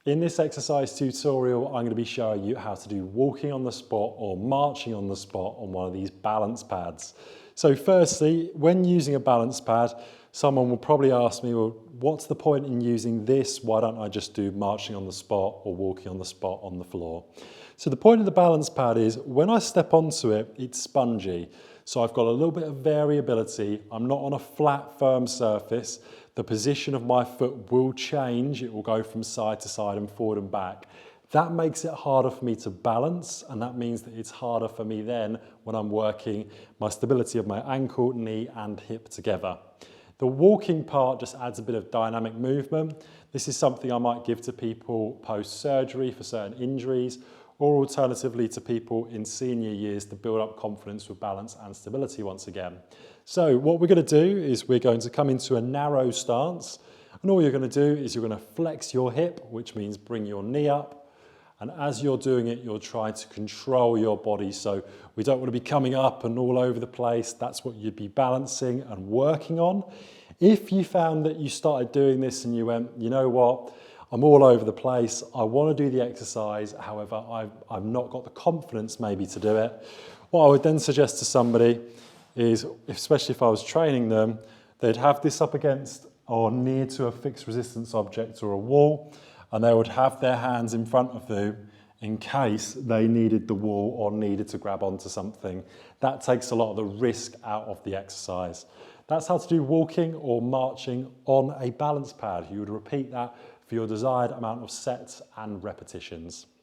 In this exercise tutorial, I'm going to be showing you how to do walking on the spot or marching on the spot on one of these balance pads. So firstly, when using a balance pad, someone will probably ask me, well, what's the point in using this? Why don't I just do marching on the spot or walking on the spot on the floor? So the point of the balance pad is when I step onto it, it's spongy. So I've got a little bit of variability. I'm not on a flat, firm surface. The position of my foot will change. It will go from side to side and forward and back. That makes it harder for me to balance, and that means that it's harder for me then when I'm working my stability of my ankle, knee and hip together. The walking part just adds a bit of dynamic movement. This is something I might give to people post-surgery for certain injuries, or alternatively to people in senior years to build up confidence with balance and stability once again. So what we're going to do is we're going to come into a narrow stance, and all you're going to do is you're going to flex your hip, which means bring your knee up, and as you're doing it, you'll try to control your body. So we don't want to be coming up and all over the place. That's what you'd be balancing and working on. If you found that you started doing this and you went, you know what, I'm all over the place, I want to do the exercise, however, I've not got the confidence maybe to do it, what I would then suggest to somebody is, especially if I was training them, they'd have this up against or near to a fixed resistance object or a wall, and they would have their hands in front of them in case they needed the wall or needed to grab onto something. That takes a lot of the risk out of the exercise. That's how to do walking or marching on a balance pad. You would repeat that for your desired amount of sets and repetitions.